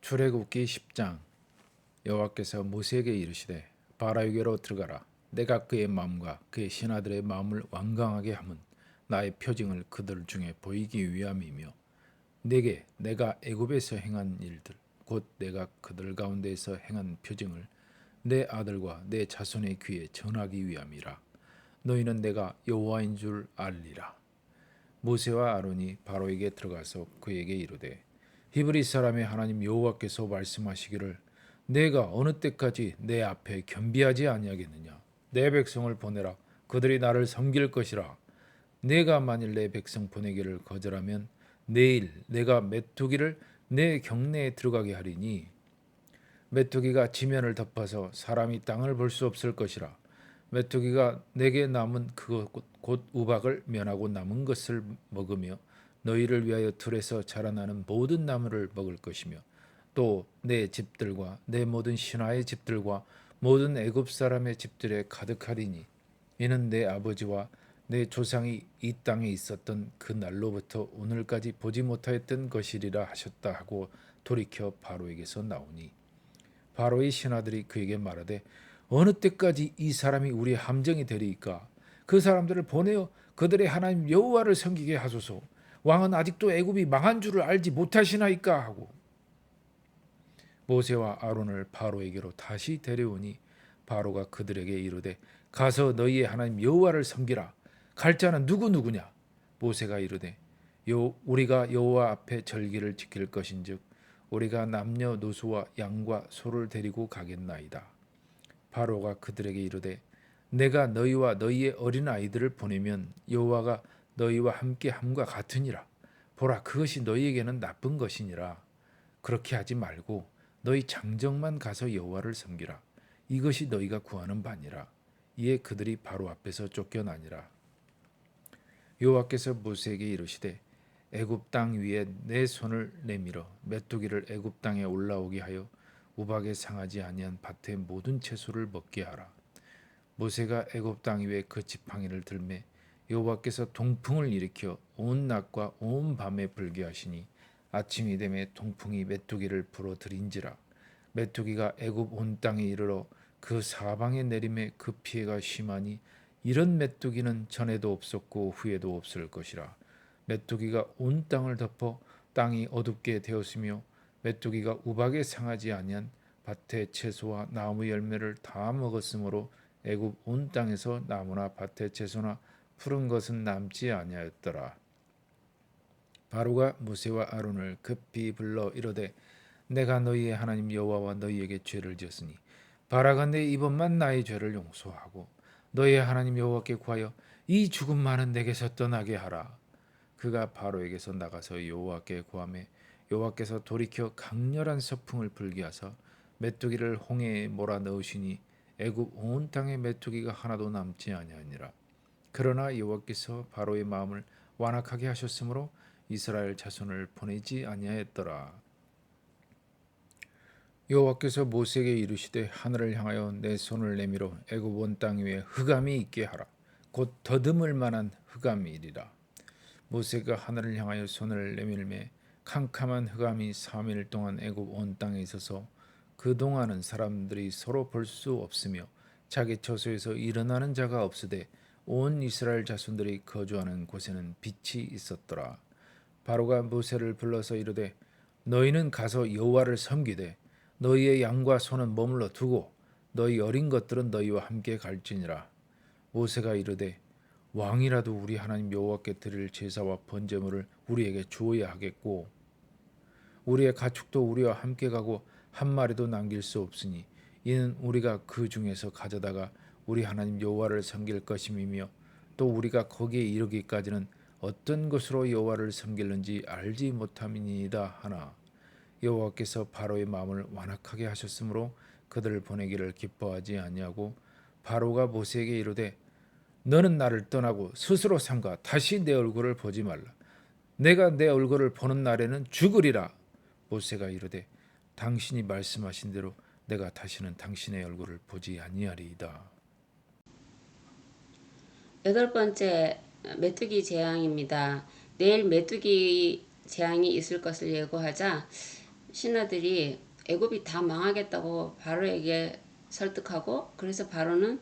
출애굽기 10장. 여호와께서 모세에게 이르시되 바라에게로 들어가라. 내가 그의 마음과 그의 신하들의 마음을 완강하게 함은 나의 표징을 그들 중에 보이기 위함이며 내게 내가 애굽에서 행한 일들 곧 내가 그들 가운데에서 행한 표징을 내 아들과 내 자손의 귀에 전하기 위함이라. 너희는 내가 여호와인 줄 알리라. 모세와 아론이 바로에게 들어가서 그에게 이르되 히브리 사람의 하나님 여호와께서 말씀하시기를 내가 어느 때까지 내 앞에 겸비하지 아니하겠느냐. 내 백성을 보내라. 그들이 나를 섬길 것이라. 내가 만일 내 백성 보내기를 거절하면 내일 내가 메뚜기를 내 경내에 들어가게 하리니 메뚜기가 지면을 덮어서 사람이 땅을 볼 수 없을 것이라. 메뚜기가 내게 남은 그것 곧 우박을 면하고 남은 것을 먹으며 너희를 위하여 들에서 자라나는 모든 나무를 먹을 것이며 또 내 집들과 내 모든 신하의 집들과 모든 애굽 사람의 집들에 가득하리니 이는 내 아버지와 내 조상이 이 땅에 있었던 그 날로부터 오늘까지 보지 못하였던 것이리라 하셨다 하고 돌이켜 바로에게서 나오니 바로의 신하들이 그에게 말하되 어느 때까지 이 사람이 우리의 함정이 되리이까. 그 사람들을 보내어 그들의 하나님 여호와를 섬기게 하소서. 왕은 아직도 애굽이 망한 줄을 알지 못하시나이까 하고 모세와 아론을 바로에게로 다시 데려오니 바로가 그들에게 이르되 가서 너희의 하나님 여호와를 섬기라. 갈 자는 누구냐. 모세가 이르되 우리가 여호와 앞에 절기를 지킬 것인즉 우리가 남녀노소와 양과 소를 데리고 가겠나이다. 바로가 그들에게 이르되 내가 너희와 너희의 어린 아이들을 보내면 여호와가 너희와 함께 함과 같으니라. 보라, 그것이 너희에게는 나쁜 것이니라. 그렇게 하지 말고 너희 장정만 가서 여호와를 섬기라. 이것이 너희가 구하는 바니라. 이에 그들이 바로 앞에서 쫓겨나니라. 여호와께서 모세에게 이르시되 애굽 땅 위에 내 손을 내밀어 메뚜기를 애굽 땅에 올라오게 하여 우박에 상하지 아니한 밭의 모든 채소를 먹게 하라. 모세가 애굽 땅 위에 그 지팡이를 들매 여호와께서 동풍을 일으켜 온 낮과 온 밤에 불게 하시니 아침이 되매 동풍이 메뚜기를 불어들인지라. 메뚜기가 애굽 온 땅에 이르러 그 사방에 내림에 그 피해가 심하니 이런 메뚜기는 전에도 없었고 후에도 없을 것이라. 메뚜기가 온 땅을 덮어 땅이 어둡게 되었으며 메뚜기가 우박에 상하지 아니한 밭의 채소와 나무 열매를 다 먹었으므로 애굽 온 땅에서 나무나 밭의 채소나 푸른 것은 남지 아니하였더라. 바로가 모세와 아론을 급히 불러 이르되 내가 너희의 하나님 여호와와 너희에게 죄를 지었으니 바라건대 이번만 나의 죄를 용서하고 너희의 하나님 여호와께 구하여 이 죽은 많은 내게서 떠나게 하라. 그가 바로에게서 나가서 여호와께 구하매 여호와께서 돌이켜 강렬한 서풍을 불게 하사 메뚜기를 홍해에 몰아 넣으시니 애굽 온 땅에 메뚜기가 하나도 남지 아니하니라. 그러나 여호와께서 바로의 마음을 완악하게 하셨으므로 이스라엘 자손을 보내지 아니하였더라. 여호와께서 모세에게 이르시되 하늘을 향하여 내 손을 내밀어 애굽 온 땅 위에 흑암이 있게 하라. 곧 더듬을 만한 흑암이리라. 모세가 하늘을 향하여 손을 내밀매 캄캄한 흑암이 3일 동안 애굽 온 땅에 있어서 그동안은 사람들이 서로 볼 수 없으며 자기 처소에서 일어나는 자가 없으되 온 이스라엘 자손들이 거주하는 곳에는 빛이 있었더라. 바로가 모세를 불러서 이르되 너희는 가서 여호와를 섬기되 너희의 양과 소는 머물러 두고 너희 어린 것들은 너희와 함께 갈지니라. 모세가 이르되 왕이라도 우리 하나님 여호와께 드릴 제사와 번제물을 우리에게 주어야 하겠고 우리의 가축도 우리와 함께 가고 한 마리도 남길 수 없으니 이는 우리가 그 중에서 가져다가 우리 하나님 여호와를 섬길 것임이며 또 우리가 거기에 이르기까지는 어떤 것으로 여호와를 섬길는지 알지 못함이니이다 하나 여호와께서 바로의 마음을 완악하게 하셨으므로 그들을 보내기를 기뻐하지 아니하고 바로가 모세에게 이르되 너는 나를 떠나고 스스로 삼가 다시 내 얼굴을 보지 말라. 내가 내 얼굴을 보는 날에는 죽으리라. 모세가 이르되 당신이 말씀하신 대로 내가 다시는 당신의 얼굴을 보지 아니하리이다. 여덟 번째 메뚜기 재앙입니다. 내일 메뚜기 재앙이 있을 것을 예고하자 신하들이 애굽이 다 망하겠다고 바로에게 설득하고, 그래서 바로는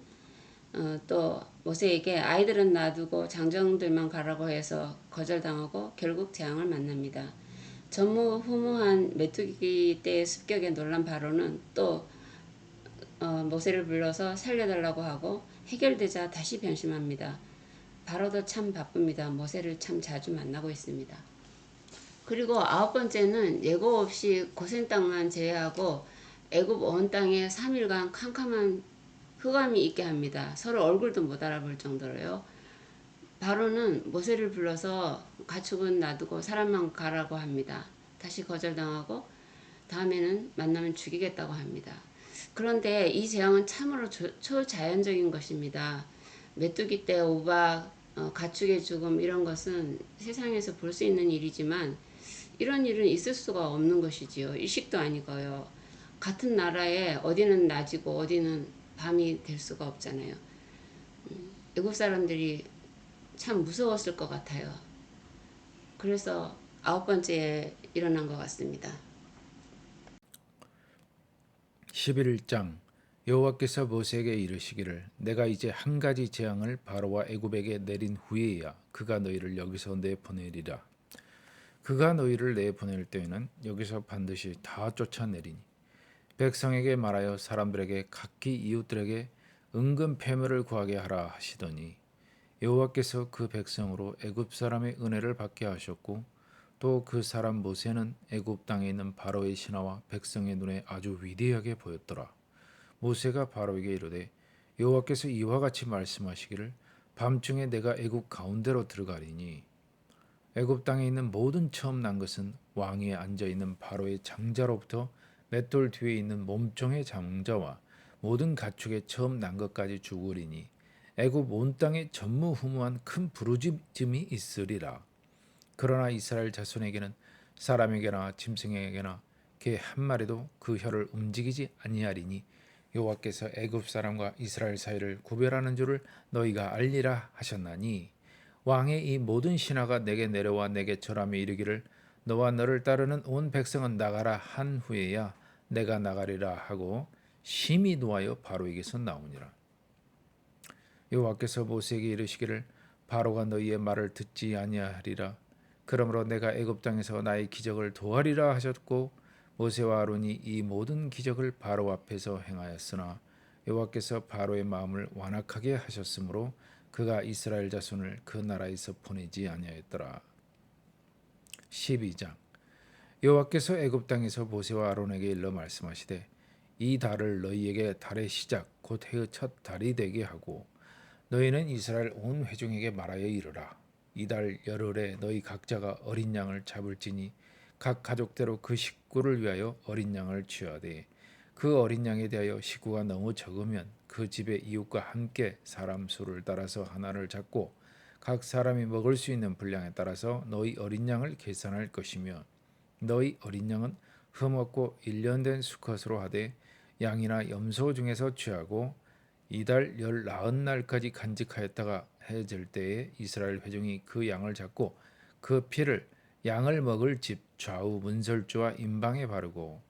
또 모세에게 아이들은 놔두고 장정들만 가라고 해서 거절당하고 결국 재앙을 만납니다. 전무후무한 메뚜기 떼의 습격에 놀란 바로는 또 모세를 불러서 살려달라고 하고 해결되자 다시 변심합니다. 바로도 참 바쁩니다. 모세를 참 자주 만나고 있습니다. 그리고 아홉 번째는 예고 없이 고센 땅만 제외하고 애굽 온 땅에 3일간 캄캄한 흑암이 있게 합니다. 서로 얼굴도 못 알아볼 정도로요. 바로는 모세를 불러서 가축은 놔두고 사람만 가라고 합니다. 다시 거절당하고 다음에는 만나면 죽이겠다고 합니다. 그런데 이 재앙은 참으로 초자연적인 것입니다. 메뚜기 떼, 우박, 가축의 죽음 이런 것은 세상에서 볼 수 있는 일이지만 이런 일은 있을 수가 없는 것이지요. 일식도 아니고요. 같은 나라에 어디는 낮이고 어디는 밤이 될 수가 없잖아요. 애굽 사람들이 참 무서웠을 것 같아요. 그래서 아홉 번째에 일어난 것 같습니다. 11장 여호와께서 모세에게 이르시기를 내가 이제 한 가지 재앙을 바로와 애굽에게 내린 후에야 그가 너희를 여기서 내보내리라. 그가 너희를 내보낼 때에는 여기서 반드시 다 쫓아내리니 백성에게 말하여 사람들에게 각기 이웃들에게 은근 패물을 구하게 하라 하시더니 여호와께서 그 백성으로 애굽 사람의 은혜를 받게 하셨고 또 그 사람 모세는 애굽 땅에 있는 바로의 신하와 백성의 눈에 아주 위대하게 보였더라. 모세가 바로에게 이르되 여호와께서 이와 같이 말씀하시기를 밤중에 내가 애굽 가운데로 들어가리니 애굽 땅에 있는 모든 처음 난 것은 왕위에 앉아 있는 바로의 장자로부터 맷돌 뒤에 있는 몸종의 장자와 모든 가축의 처음 난 것까지 죽으리니 애굽 온 땅에 전무후무한 큰 부르짖음이 있으리라. 그러나 이스라엘 자손에게는 사람에게나 짐승에게나 개 한 마리도 그 혀를 움직이지 아니하리니 여호와께서 애굽 사람과 이스라엘 사이를 구별하는 줄을 너희가 알리라 하셨나니 왕의 이 모든 신하가 내게 내려와 내게 절하며 이르기를 너와 너를 따르는 온 백성은 나가라 한 후에야 내가 나가리라 하고 심히 노하여 바로에게서 나오니라. 여호와께서 모세에게 이르시기를 바로가 너희의 말을 듣지 아니하리라. 그러므로 내가 애굽 땅에서 나의 기적을 도하리라 하셨고 모세와 아론이 이 모든 기적을 바로 앞에서 행하였으나 여호와께서 바로의 마음을 완악하게 하셨으므로 그가 이스라엘 자손을 그 나라에서 보내지 아니하였더라. 12장 여호와께서 애굽 땅에서 모세와 아론에게 일러 말씀하시되 이 달을 너희에게 달의 시작 곧 해의 첫 달이 되게 하고 너희는 이스라엘 온 회중에게 말하여 이르라. 이달 열흘에 너희 각자가 어린 양을 잡을지니 각 가족대로 그 식구를 위하여 어린 양을 취하되 그 어린 양에 대하여 식구가 너무 적으면 그 집의 이웃과 함께 사람 수를 따라서 하나를 잡고 각 사람이 먹을 수 있는 분량에 따라서 너희 어린 양을 계산할 것이며 너희 어린 양은 흠없고 1년 된 수컷으로 하되 양이나 염소 중에서 취하고 이달 19날까지 간직하였다가 해질 때에 이스라엘 회중이 그 양을 잡고 그 피를 양을 먹을 집 좌우 문설주와 임방에 바르고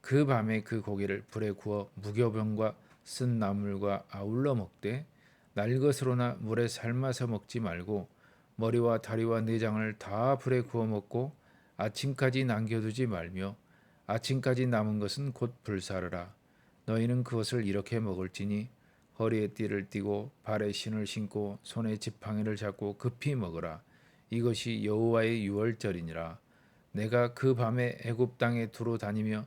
그 밤에 그 고기를 불에 구워 무교병과 쓴 나물과 아울러 먹되 날것으로나 물에 삶아서 먹지 말고 머리와 다리와 내장을 다 불에 구워 먹고 아침까지 남겨두지 말며 아침까지 남은 것은 곧 불사르라. 너희는 그것을 이렇게 먹을지니 허리에 띠를 띠고 발에 신을 신고 손에 지팡이를 잡고 급히 먹으라. 이것이 여호와의 유월절이니라. 내가 그 밤에 애굽 땅에 두루 다니며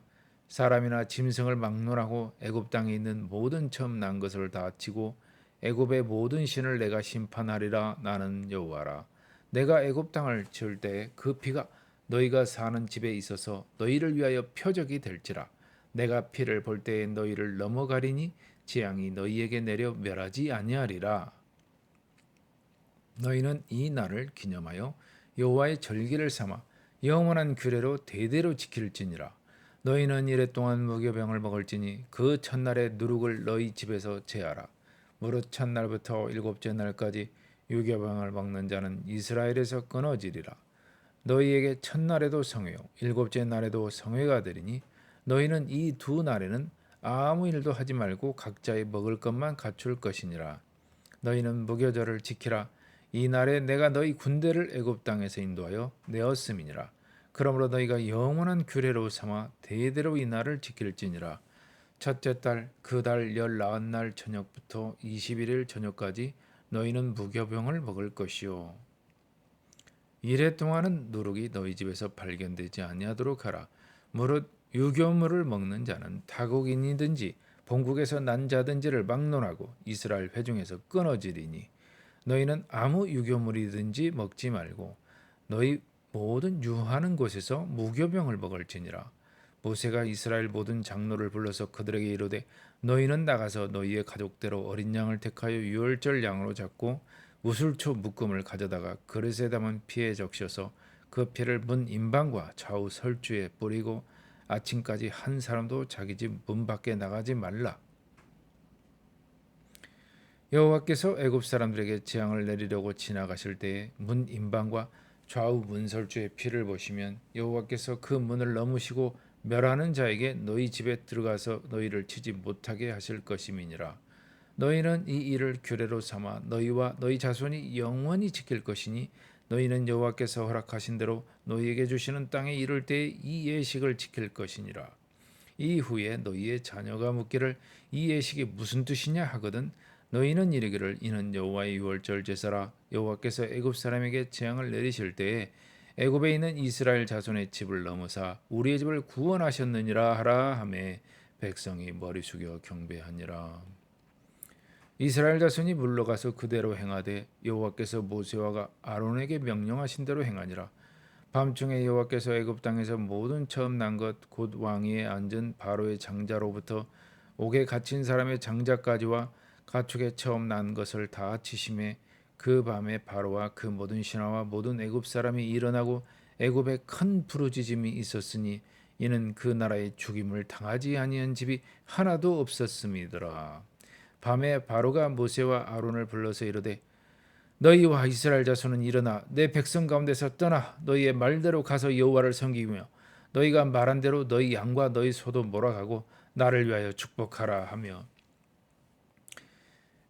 사람이나 짐승을 막론하고 애굽 땅에 있는 모든 처음 난 것을 다 치고 애굽의 모든 신을 내가 심판하리라. 나는 여호와라. 내가 애굽 땅을 치울 때 그 피가 너희가 사는 집에 있어서 너희를 위하여 표적이 될지라. 내가 피를 볼 때에 너희를 넘어가리니 재앙이 너희에게 내려 멸하지 아니하리라. 너희는 이 날을 기념하여 여호와의 절기를 삼아 영원한 규례로 대대로 지킬지니라. 너희는 이래 동안 무교병을 먹을지니 그 첫날의 누룩을 너희 집에서 제하라. 무릇 첫날부터 일곱째 날까지 유교병을 먹는 자는 이스라엘에서 끊어지리라. 너희에게 첫날에도 성회요 일곱째 날에도 성회가 되리니 너희는 이 두 날에는 아무 일도 하지 말고 각자의 먹을 것만 갖출 것이니라. 너희는 무교절을 지키라. 이 날에 내가 너희 군대를 애굽 땅에서 인도하여 내었음이니라. 그러므로 너희가 영원한 규례로 삼아 대대로 이 날을 지킬지니라. 첫째 달 그 달 19날 저녁부터 21일 저녁까지 너희는 무교병을 먹을 것이요 이래 동안은 누룩이 너희 집에서 발견되지 아니하도록 하라. 무릇 유교물을 먹는 자는 타국인이든지 본국에서 난 자든지를 막론하고 이스라엘 회중에서 끊어지리니 너희는 아무 유교물이든지 먹지 말고 너희 모든 유하는 곳에서 무교병을 먹을지니라. 모세가 이스라엘 모든 장로를 불러서 그들에게 이르되 너희는 나가서 너희의 가족대로 어린 양을 택하여 유월절 양으로 잡고 무술초 묶음을 가져다가 그릇에 담은 피에 적셔서 그 피를 문 임방과 좌우 설주에 뿌리고 아침까지 한 사람도 자기 집 문 밖에 나가지 말라. 여호와께서 애굽 사람들에게 재앙을 내리려고 지나가실 때에 문 임방과 좌우 문설주의 피를 보시면 여호와께서 그 문을 넘으시고 멸하는 자에게 너희 집에 들어가서 너희를 치지 못하게 하실 것임이니라. 너희는 이 일을 규례로 삼아 너희와 너희 자손이 영원히 지킬 것이니 너희는 여호와께서 허락하신 대로 너희에게 주시는 땅에 이를 때에 이 예식을 지킬 것이니라. 이후에 너희의 자녀가 묻기를 이 예식이 무슨 뜻이냐 하거든 너희는 이르기를 이는 여호와의 유월절 제사라. 여호와께서 애굽 사람에게 재앙을 내리실 때에 애굽에 있는 이스라엘 자손의 집을 넘으사 우리의 집을 구원하셨느니라 하라 하매 백성이 머리 숙여 경배하니라. 이스라엘 자손이 물러가서 그대로 행하되 여호와께서 모세와 아론에게 명령하신 대로 행하니라. 밤중에 여호와께서 애굽 땅에서 모든 처음 난 것 곧 왕위에 앉은 바로의 장자로부터 옥에 갇힌 사람의 장자까지와 가축에 처음 난 것을 다 치심에 그 밤에 바로와 그 모든 신하와 모든 애굽 사람이 일어나고 애굽에 큰 부르짖음이 있었으니 이는 그 나라의 죽임을 당하지 아니한 집이 하나도 없었음이더라. 밤에 바로가 모세와 아론을 불러서 이르되 너희와 이스라엘 자손은 일어나 내 백성 가운데서 떠나 너희의 말대로 가서 여호와를 섬기며 너희가 말한 대로 너희 양과 너희 소도 몰아가고 나를 위하여 축복하라 하며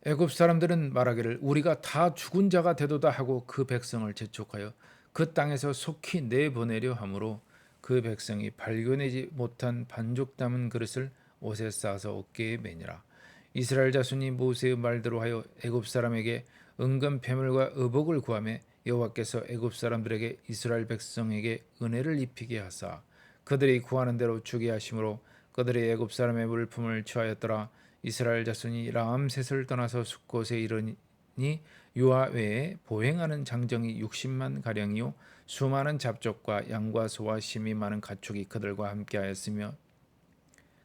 애굽 사람들은 말하기를 우리가 다 죽은 자가 되도다 하고 그 백성을 재촉하여 그 땅에서 속히 내보내려 하므로 그 백성이 발견하지 못한 반죽 담은 그릇을 옷에 싸서 어깨에 매니라. 이스라엘 자손이 모세의 말대로 하여 애굽 사람에게 은금 패물과 의복을 구하며 여호와께서 애굽 사람들에게 이스라엘 백성에게 은혜를 입히게 하사 그들이 구하는 대로 주게 하심으로 그들이 애굽 사람의 물품을 취하였더라. 이스라엘 자손이 라암셋을 떠나서 숫곳에 이르니 유아 외에 보행하는 장정이 60만 가량이요 수많은 잡족과 양과 소와 심이 많은 가축이 그들과 함께하였으며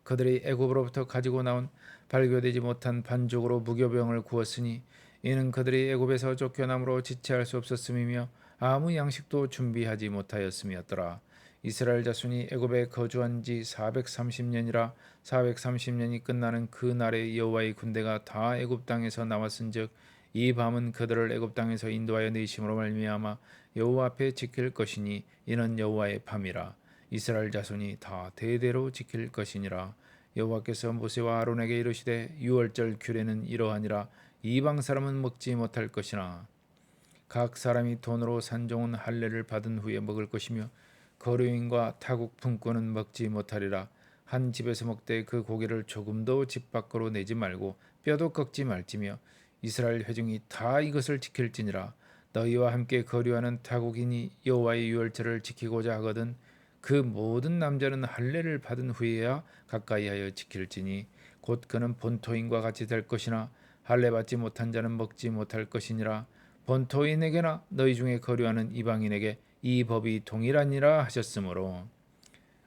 그들이 애굽으로부터 가지고 나온 발교되지 못한 반죽으로 무교병을 구웠으니 이는 그들이 애굽에서 쫓겨남으로 지체할 수 없었음이며 아무 양식도 준비하지 못하였음이었더라. 이스라엘 자손이 애굽에 거주한 지 430년이라 430년이 끝나는 그 날에 여호와의 군대가 다 애굽 땅에서 나왔은즉 이 밤은 그들을 애굽 땅에서 인도하여 내심으로 말미암아 여호와 앞에 지킬 것이니 이는 여호와의 밤이라. 이스라엘 자손이 다 대대로 지킬 것이니라. 여호와께서 모세와 아론에게 이르시되 유월절 규례는 이러하니라. 이방 사람은 먹지 못할 것이나 각 사람이 돈으로 산종한 할례를 받은 후에 먹을 것이며 거류인과 타국 품꾼은 먹지 못하리라. 한 집에서 먹되 그 고기를 조금도 집 밖으로 내지 말고 뼈도 꺾지 말지며 이스라엘 회중이 다 이것을 지킬지니라. 너희와 함께 거류하는 타국인이 여호와의 유월절을 지키고자 하거든 그 모든 남자는 할례를 받은 후에야 가까이하여 지킬지니 곧 그는 본토인과 같이 될 것이나 할례 받지 못한 자는 먹지 못할 것이니라. 본토인에게나 너희 중에 거류하는 이방인에게 이 법이 동일하니라 하셨으므로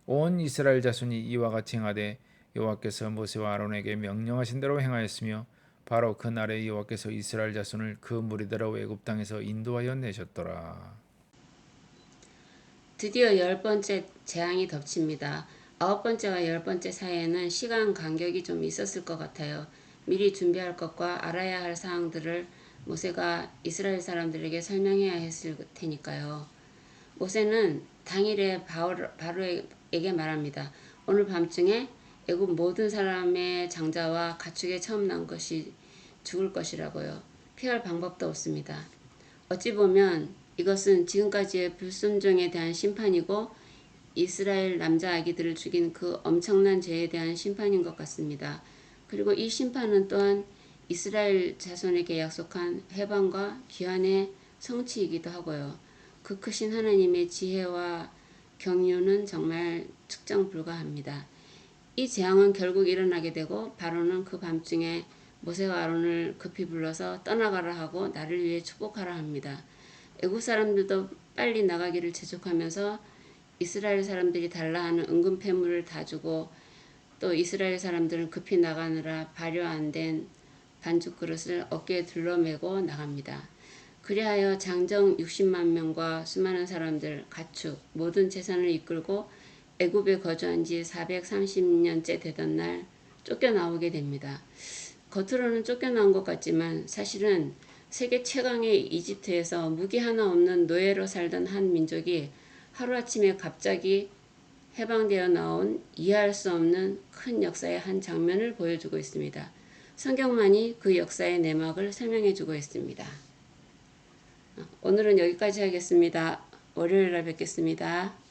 온 이스라엘 자손이 이와 같이 행하되 여호와께서 모세와 아론에게 명령하신 대로 행하였으며 바로 그 날에 여호와께서 이스라엘 자손을 그 무리대로 애굽 땅에서 인도하여 내셨더라. 드디어 열 번째 재앙이 덮칩니다. 아홉 번째와 열 번째 사이에는 시간 간격이 좀 있었을 것 같아요. 미리 준비할 것과 알아야 할 사항들을 모세가 이스라엘 사람들에게 설명해야 했을 테니까요. 모세는 당일에 바로에게 말합니다. 오늘 밤중에 애굽 모든 사람의 장자와 가축에 처음 난 것이 죽을 것이라고요. 피할 방법도 없습니다. 어찌 보면 이것은 지금까지의 불순종에 대한 심판이고 이스라엘 남자 아기들을 죽인 그 엄청난 죄에 대한 심판인 것 같습니다. 그리고 이 심판은 또한 이스라엘 자손에게 약속한 해방과 귀환의 성취이기도 하고요. 그 크신 하나님의 지혜와 경륜은 정말 측정 불가합니다. 이 재앙은 결국 일어나게 되고 바로는 그 밤중에 모세와 아론을 급히 불러서 떠나가라 하고 나를 위해 축복하라 합니다. 애국 사람들도 빨리 나가기를 재촉하면서 이스라엘 사람들이 달라 하는 은금 패물을 다 주고 또 이스라엘 사람들은 급히 나가느라 발효 안 된 반죽 그릇을 어깨에 둘러매고 나갑니다. 그리하여 장정 60만 명과 수많은 사람들, 가축, 모든 재산을 이끌고 애굽에 거주한 지 430년째 되던 날 쫓겨나오게 됩니다. 겉으로는 쫓겨나온 것 같지만 사실은 세계 최강의 이집트에서 무기 하나 없는 노예로 살던 한 민족이 하루아침에 갑자기 해방되어 나온 이해할 수 없는 큰 역사의 한 장면을 보여주고 있습니다. 성경만이 그 역사의 내막을 설명해주고 있습니다. 오늘은 여기까지 하겠습니다. 월요일 날 뵙겠습니다.